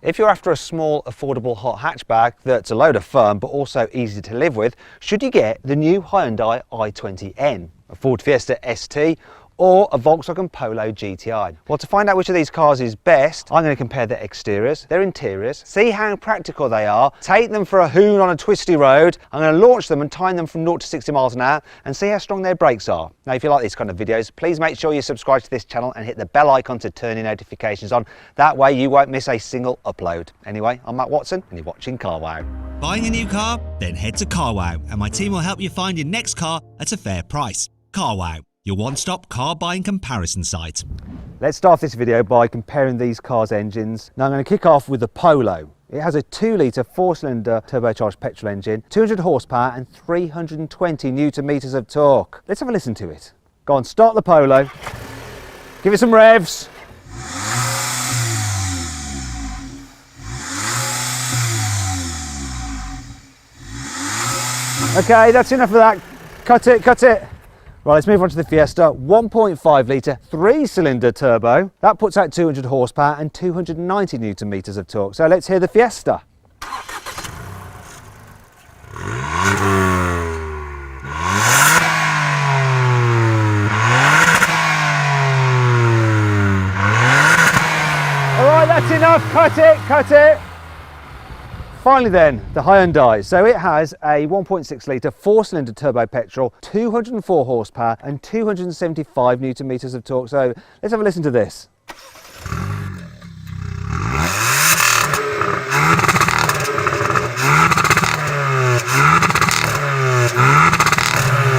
If you're after a small, affordable hot hatchback that's a load of fun but also easy to live with, should you get the new Hyundai i20N, a Ford Fiesta ST, or a Volkswagen Polo GTI? Well, to find out which of these cars is best, I'm going to compare their exteriors, their interiors, see how practical they are, take them for a hoon on a twisty road. I'm going to launch them and time them from 0 to 60 miles an hour and see how strong their brakes are. Now, if you like these kind of videos, please make sure you subscribe to this channel and hit the bell icon to turn your notifications on. That way you won't miss a single upload. Anyway, I'm Matt Watson and you're watching CarWow. Buying a new car? Then head to CarWow and my team will help you find your next car at a fair price. CarWow, your one-stop car buying comparison site. Let's start this video by comparing these cars' engines. Now I'm going to kick off with the Polo. It has a 2-litre 4-cylinder turbocharged petrol engine, 200 horsepower and 320 newton meters of torque. Let's have a listen to it. Go on, start the Polo. Give it some revs. Okay, that's enough of that. Cut it, cut it. Right, let's move on to the Fiesta. 1.5 litre 3-cylinder turbo. That puts out 200 horsepower and 290 newton meters of torque. So let's hear the Fiesta. All right, that's enough. Cut it, cut it. Finally then, the Hyundai. So it has a 1.6 litre 4-cylinder turbo petrol, 204 horsepower and 275 newton meters of torque. So let's have a listen to this.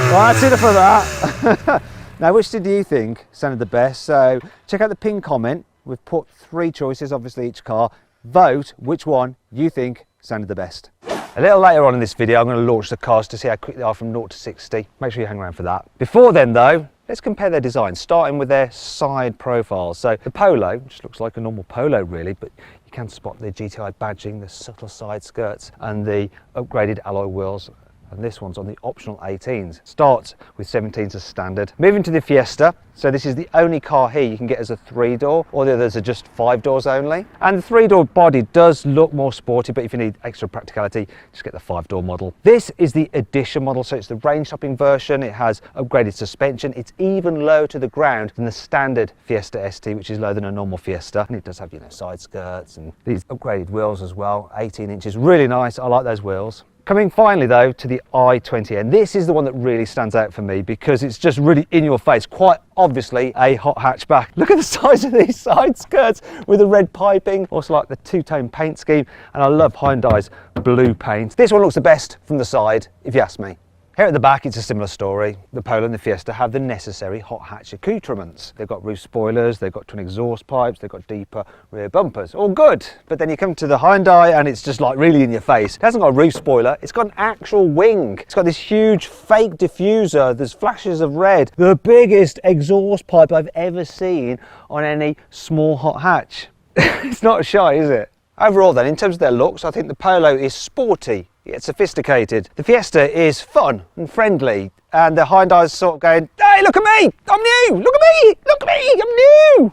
Well, that's enough of that. Now, which did you think sounded the best? So check out the pinned comment. We've put 3 choices, obviously each car. Vote which one you think sounded the best. A little later on in this video, I'm going to launch the cars to see how quick they are from 0 to 60. Make sure you hang around for that. Before then though, let's compare their design, starting with their side profiles. So the Polo just looks like a normal Polo really, but you can spot the GTI badging, the subtle side skirts and the upgraded alloy wheels. And this one's on the optional 18s. Starts with 17s as standard. Moving to the Fiesta, so this is the only car here you can get as a 3-door, all the others are just 5 doors only. And the 3-door body does look more sporty, but if you need extra practicality, just get the 5-door model. This is the Edition model, so it's the range-topping version. It has upgraded suspension. It's even lower to the ground than the standard Fiesta ST, which is lower than a normal Fiesta. And it does have, you know, side skirts and these upgraded wheels as well, 18 inches, really nice. I like those wheels. Coming finally though to the i20, and this is the one that really stands out for me because it's just really in your face, quite obviously a hot hatchback. Look at the size of these side skirts with the red piping, also like the 2-tone paint scheme, and I love Hyundai's blue paint. This one looks the best from the side, if you ask me. Here at the back, it's a similar story. The Polo and the Fiesta have the necessary hot hatch accoutrements. They've got roof spoilers, they've got twin exhaust pipes, they've got deeper rear bumpers. All good. But then you come to the Hyundai and it's just like really in your face. It hasn't got a roof spoiler, it's got an actual wing. It's got this huge fake diffuser, there's flashes of red. The biggest exhaust pipe I've ever seen on any small hot hatch. It's not shy, is it? Overall then, in terms of their looks, I think the Polo is sporty, yet sophisticated. The Fiesta is fun and friendly, and the Hyundai is sort of going, hey, look at me, I'm new, look at me, look at me, I'm new.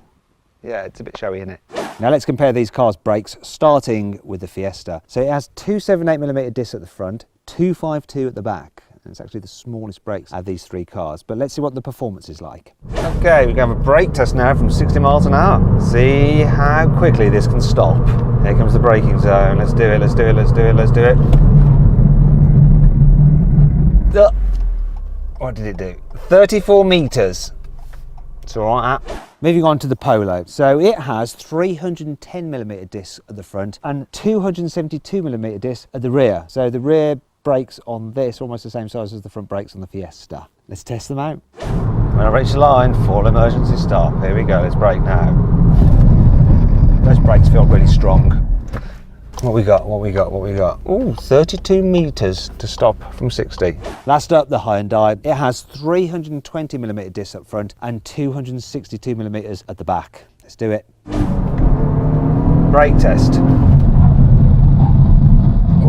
Yeah, it's a bit showy, isn't it? Now let's compare these cars' brakes, starting with the Fiesta. So it has 2 7/8mm discs at the front, 2.52 at the back. And it's actually the smallest brakes out of these 3 cars. But let's see what the performance is like. Okay, we can have a brake test now from 60 miles an hour. See how quickly this can stop. Here comes the braking zone. Let's do it, let's do it, let's do it, let's do it. What did it do? 34 meters. It's all right. Moving on to the Polo. So it has 310mm discs at the front and 272mm discs at the rear. So the rear brakes on this are almost the same size as the front brakes on the Fiesta. Let's test them out. When I reach the line, full emergency stop. Here we go, let's brake now. Those brakes feel really strong. What we got, what we got, what we got? Ooh, 32 meters to stop from 60. Last up, the Hyundai. It has 320mm discs up front and 262mm at the back. Let's do it. Brake test.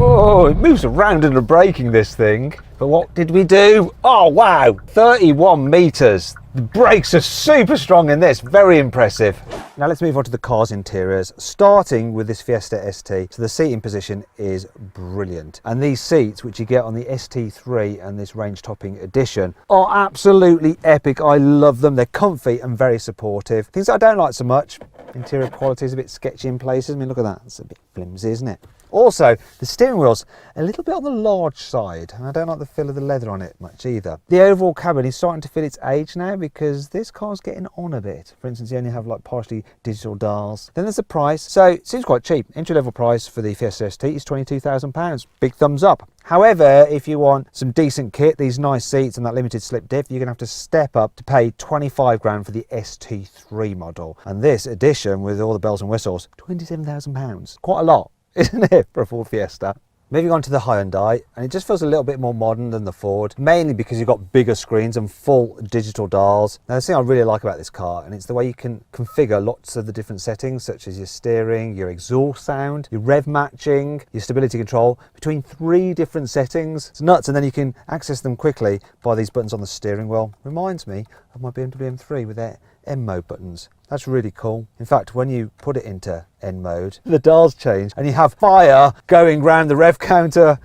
Oh, it moves around under braking, this thing. But what did we do? Oh, wow, 31 meters. The brakes are super strong in this, very impressive. Now let's move on to the car's interiors, starting with this Fiesta ST. So the seating position is brilliant. And these seats, which you get on the ST3 and this range topping edition, are absolutely epic. I love them. They're comfy and very supportive. Things I don't like so much, interior quality is a bit sketchy in places. I mean, look at that, it's a bit flimsy, isn't it? Also, the steering wheel's a little bit on the large side, and I don't like the feel of the leather on it much either. The overall cabin is starting to feel its age now because this car's getting on a bit. For instance, you only have like partially digital dials. Then there's the price. So it seems quite cheap. Entry-level price for the Fiesta ST is £22,000. Big thumbs up. However, if you want some decent kit, these nice seats and that limited slip diff, you're going to have to step up to pay 25 grand for the ST3 model. And this edition, with all the bells and whistles, £27,000. Quite a lot, isn't it, for a Ford Fiesta? Moving on to the Hyundai, and it just feels a little bit more modern than the Ford, mainly because you've got bigger screens and full digital dials. Now, the thing I really like about this car, and it's the way you can configure lots of the different settings, such as your steering, your exhaust sound, your rev matching, your stability control, between 3 different settings. It's nuts, and then you can access them quickly by these buttons on the steering wheel. Reminds me of my BMW M3 with their M mode buttons. That's really cool. In fact, when you put it into N mode, the dials change and you have fire going round the rev counter.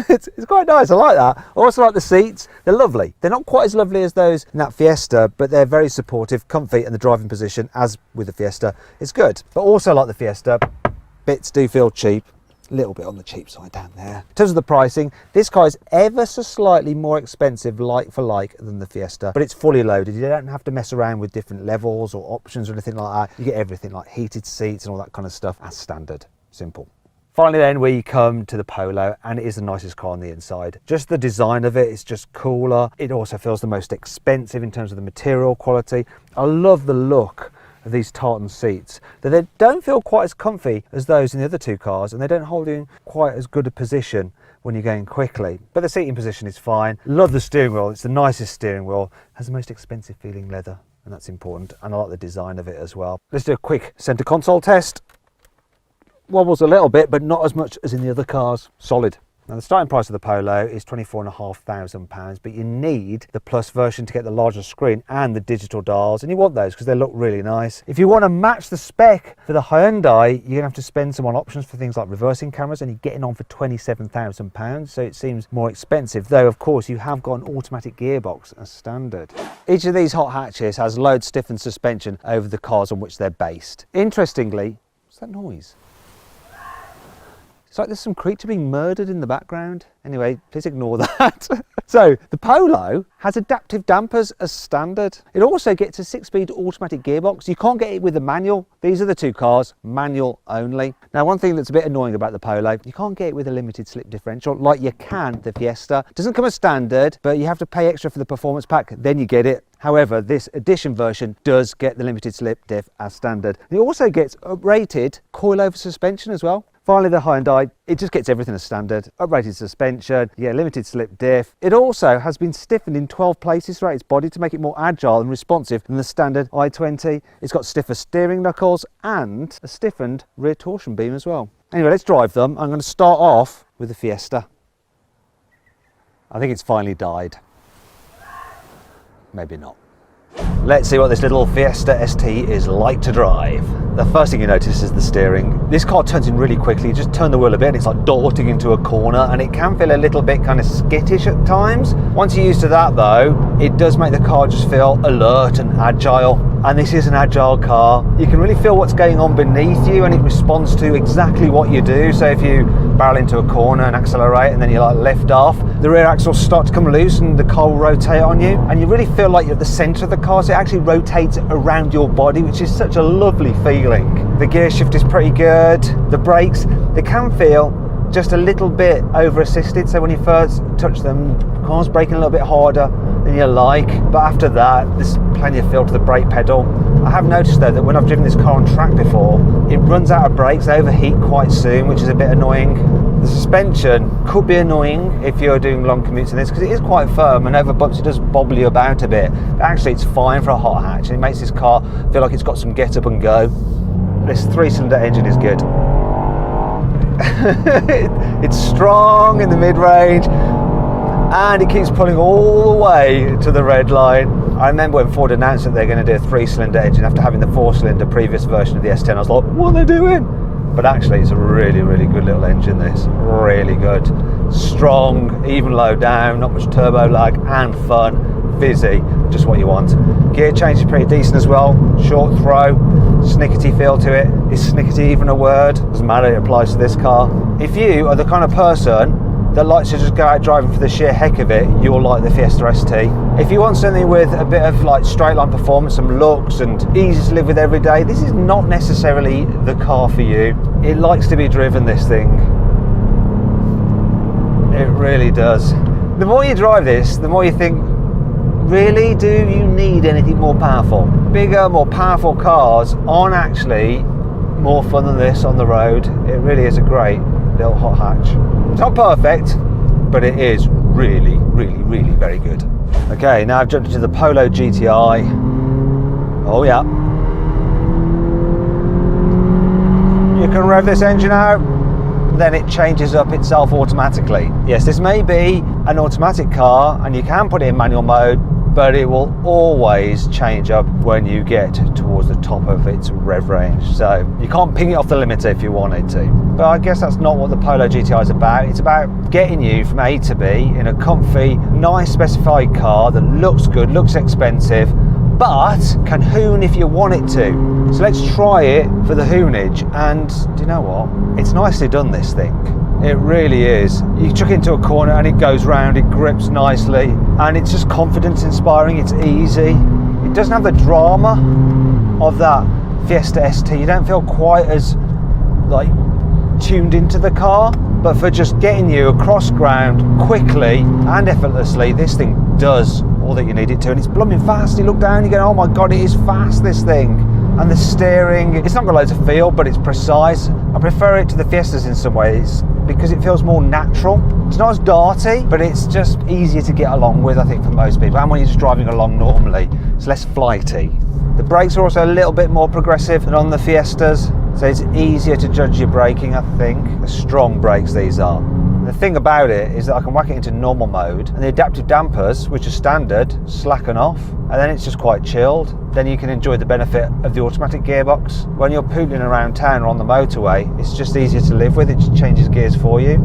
it's quite nice, I like that. I also like the seats, they're lovely. They're not quite as lovely as those in that Fiesta, but they're very supportive, comfy, and the driving position, as with the Fiesta, is good. But also like the Fiesta, bits do feel cheap. A little bit on the cheap side down there. In terms of the pricing, this car is ever so slightly more expensive like for like than the Fiesta, but it's fully loaded. You don't have to mess around with different levels or options or anything like that. You get everything like heated seats and all that kind of stuff as standard. Simple. Finally then, we come to the Polo, and it is the nicest car on the inside. Just the design of it is just cooler. It also feels the most expensive in terms of the material quality. I love the look of these tartan seats, that they don't feel quite as comfy as those in the other 2 cars, and they don't hold you in quite as good a position when you're going quickly. But the seating position is fine. Love the steering wheel. It's the nicest steering wheel. Has the most expensive feeling leather, and that's important. And I like the design of it as well. Let's do a quick center console test. Wobbles a little bit, but not as much as in the other cars. Solid. Now, the starting price of the Polo is £24,500, but you need the Plus version to get the larger screen and the digital dials, and you want those because they look really nice. If you want to match the spec for the Hyundai, you're going to have to spend some on options for things like reversing cameras, and you're getting on for £27,000, so it seems more expensive, though of course you have got an automatic gearbox as standard. Each of these hot hatches has load stiffened suspension over the cars on which they're based. Interestingly, what's that noise? It's like there's some creature being murdered in the background. Anyway, please ignore that. So, the Polo has adaptive dampers as standard. It also gets a 6-speed automatic gearbox. You can't get it with a manual. These are the 2 cars, manual only. Now, one thing that's a bit annoying about the Polo, you can't get it with a limited slip differential like you can the Fiesta. It doesn't come as standard, but you have to pay extra for the performance pack, then you get it. However, this edition version does get the limited slip diff as standard. It also gets uprated coilover suspension as well. Finally, the Hyundai, it just gets everything as standard. Uprated suspension, you get limited slip diff. It also has been stiffened in 12 places throughout its body to make it more agile and responsive than the standard i20. It's got stiffer steering knuckles and a stiffened rear torsion beam as well. Anyway, let's drive them. I'm going to start off with the Fiesta. I think it's finally died. Maybe not. Let's see what this little Fiesta ST is like to drive. The first thing you notice is the steering. This car turns in really quickly. You just turn the wheel a bit and it's like darting into a corner, and it can feel a little bit kind of skittish at times. Once you're used to that though, it does make the car just feel alert and agile. And this is an agile car. You can really feel what's going on beneath you, and it responds to exactly what you do. So if you barrel into a corner and accelerate and then you like lift off, the rear axles start to come loose and the car will rotate on you, and you really feel like you're at the center of the car, so it actually rotates around your body, which is such a lovely feeling. The gear shift is pretty good. The brakes, they can feel just a little bit over assisted, so when you first touch them, the car's braking a little bit harder than you like, but after that there's plenty of feel to the brake pedal. I have noticed though that when I've driven this car on track before, it runs out of brakes, they overheat quite soon, which is a bit annoying. The suspension could be annoying if you're doing long commutes in this, because it is quite firm, and over bumps it does bobble you about a bit. But actually it's fine for a hot hatch, and it makes this car feel like it's got some get up and go. This 3-cylinder engine is good. It's strong in the mid-range, and it keeps pulling all the way to the red line. I remember when Ford announced that they're going to do a 3-cylinder engine after having the 4-cylinder previous version of the S10. I was like, what are they doing? But actually, it's a really, really good little engine, this. Really good. Strong, even low down, not much turbo lag, and fun, fizzy, just what you want. Gear change is pretty decent as well. Short throw, snickety feel to it. Is snickety even a word? Doesn't matter, it applies to this car. If you are the kind of person that likes to just go out driving for the sheer heck of it, you'll like the Fiesta ST. If you want something with a bit of like straight line performance, some looks, and easy to live with every day, this is not necessarily the car for you. It likes to be driven, this thing. It really does. The more you drive this, the more you think, really, do you need anything more powerful? Bigger, more powerful cars aren't actually more fun than this on the road. It really is a great little hot hatch. It's not perfect, but it is really, really, really very good. Okay, now I've jumped into the Polo GTI. Oh yeah. You can rev this engine out, then it changes up itself automatically. Yes, this may be an automatic car and you can put it in manual mode, but it will always change up when you get towards the top of its rev range. So you can't ping it off the limiter if you wanted to. But I guess that's not what the Polo GTI is about. It's about getting you from A to B in a comfy, nice specified car that looks good, looks expensive, but can hoon if you want it to. So let's try it for the hoonage. And do you know what? It's nicely done, this thing. It really is. You chuck it into a corner and it goes round, it grips nicely, and it's just confidence inspiring, it's easy. It doesn't have the drama of that Fiesta ST. You don't feel quite as like tuned into the car, but for just getting you across ground quickly and effortlessly, this thing does all that you need it to, and it's blooming fast. You look down, you go, oh my god, it is fast, this thing. And the steering, it's not got loads of feel, but it's precise. I prefer it to the Fiestas in some ways because it feels more natural. It's not as darty, but it's just easier to get along with, I think, for most people. And when you're just driving along normally, it's less flighty. The brakes are also a little bit more progressive than on the Fiestas, so it's easier to judge your braking, I think. The strong brakes these are. The thing about it is that I can whack it into normal mode, and the adaptive dampers, which are standard, slacken off, and then it's just quite chilled. Then you can enjoy the benefit of the automatic gearbox. When you're pootling around town or on the motorway, it's just easier to live with. It just changes gears for you.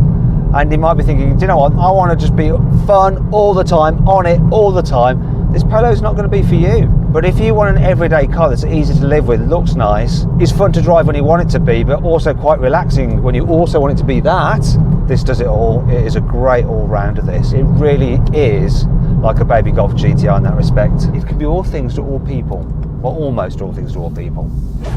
And you might be thinking, do you know what, I want to just be fun all the time, on it all the time. This Polo's not going to be for you. But if you want an everyday car that's easy to live with, looks nice, is fun to drive when you want it to be, but also quite relaxing when you also want it to be that, this does it all. It is a great all-rounder, this. It really is like a baby Golf GTI in that respect. It can be all things to all people. Well, almost all things to all people.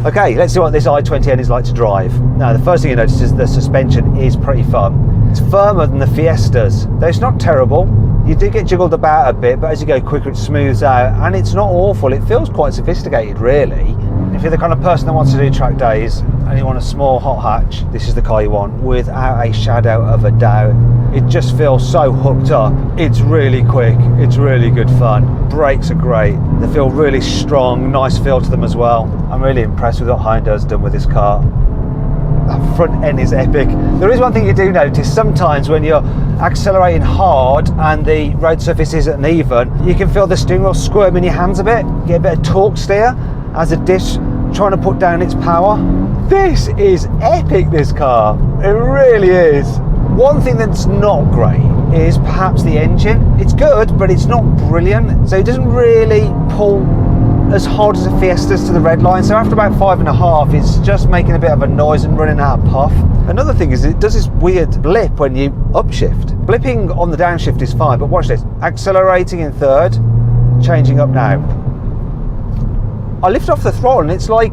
Okay, let's see what this i20N is like to drive. Now, the first thing you notice is the suspension is pretty firm. It's firmer than the Fiestas, though it's not terrible. You do get jiggled about a bit, but as you go quicker it smooths out, and it's not awful. It feels quite sophisticated, really. If you're the kind of person that wants to do track days and you want a small hot hatch, this is the car you want, without a shadow of a doubt. It just feels so hooked up. It's really quick, it's really good fun. Brakes are great, they feel really strong, nice feel to them as well. I'm really impressed with what Hyundai's done with this car. That front end is epic. There is one thing you do notice, sometimes when you're accelerating hard and the road surface isn't even, you can feel the steering wheel squirm in your hands a bit, get a bit of torque steer as a dish trying to put down its power. This is epic, this car. It really is. One thing that's not great is perhaps the engine. It's good, but it's not brilliant. So it doesn't really pull as hard as the Fiestas to the red line. So after about 5.5, it's just making a bit of a noise and running out of puff. Another thing is it does this weird blip when you upshift. Blipping on the downshift is fine, but watch this. Accelerating in third, changing up now. I lift off the throttle and it's like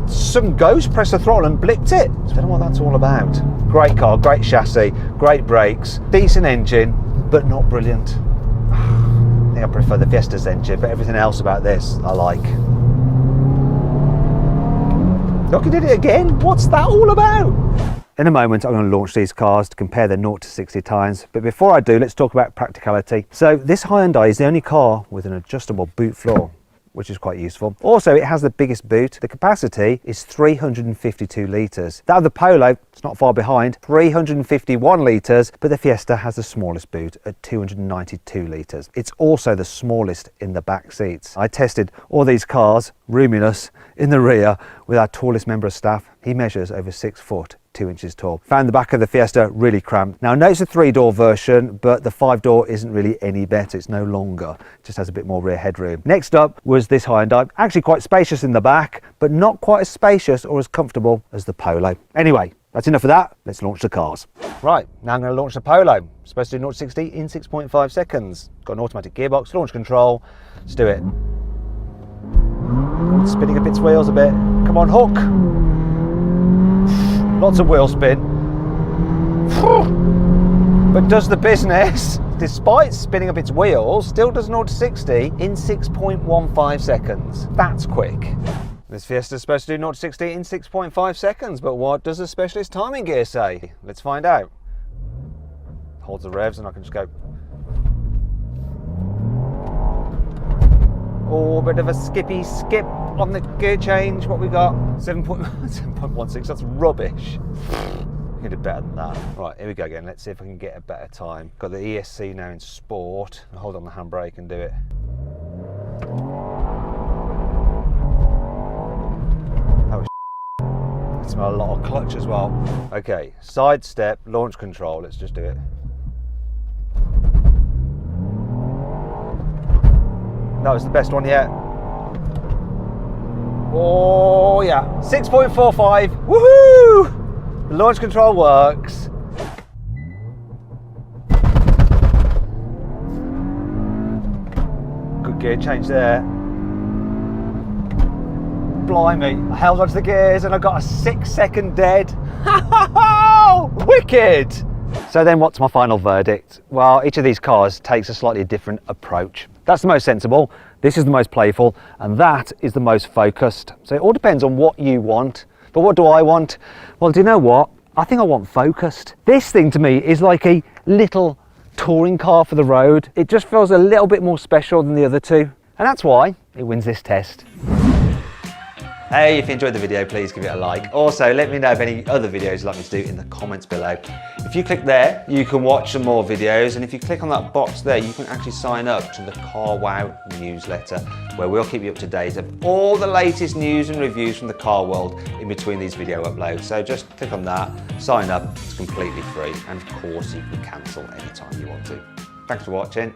some ghost pressed the throttle and blipped it. So I don't know what that's all about. Great car, great chassis, great brakes, decent engine, but not brilliant. I think I prefer the Fiesta's engine, but everything else about this I like. Look, he did it again. What's that all about? In a moment, I'm going to launch these cars to compare their 0 to 60 times. But before I do, let's talk about practicality. So this Hyundai is the only car with an adjustable boot floor. which is quite useful. Also, it has the biggest boot. The capacity is 352 litres. That of the Polo, it's not far behind, 351 litres, but the Fiesta has the smallest boot at 292 litres. It's also the smallest in the back seats. I tested all these cars, roominess, in the rear with our tallest member of staff. He measures over 6 foot 2 inches tall. Found the back of the Fiesta really cramped. Now, I know it's a 3-door version, but the 5-door isn't really any better. It's no longer, it just has a bit more rear headroom. Next up was this Hyundai, actually quite spacious in the back, but not quite as spacious or as comfortable as the Polo. Anyway, that's enough of that. Let's launch the cars. Right, now I'm going to launch the Polo. It's supposed to do 0 to 60 in 6.5 seconds. Got an automatic gearbox, launch control. Let's do it. It's spinning up its wheels a bit. Come on, hook. Lots of wheel spin. But does the business. Despite spinning up its wheels, still does 0 to 60 in 6.15 seconds. That's quick. This Fiesta is supposed to do 0 to 60 in 6.5 seconds, but what does the specialist timing gear say? Let's find out. Holds the revs and I can just go. Oh, a bit of a skippy skip on the gear change. What we got? 7.16, that's rubbish. You did better than that. Right, here we go again. Let's see if I can get a better time. Got the ESC now in sport. I'll hold on the handbrake and do it. That was I smell a lot of clutch as well. Okay, side step, launch control. Let's just do it. That was the best one yet. Oh yeah, 6.45, woohoo! The launch control works. Good gear change there. Blimey, I held onto the gears and I got a 6-second dead. Wicked! So then what's my final verdict? Well, each of these cars takes a slightly different approach. That's the most sensible, this is the most playful, and that is the most focused. So it all depends on what you want. But what do I want? Well, do you know what? I think I want focused. This thing to me is like a little touring car for the road. It just feels a little bit more special than the other two. And that's why it wins this test. Hey, if you enjoyed the video, please give it a like. Also, let me know of any other videos you'd like me to do in the comments below. If you click there, you can watch some more videos, and if you click on that box there, you can actually sign up to the CarWow newsletter, where we'll keep you up to date of all the latest news and reviews from the car world in between these video uploads. So just click on that, sign up, it's completely free, and of course you can cancel anytime you want to. Thanks for watching.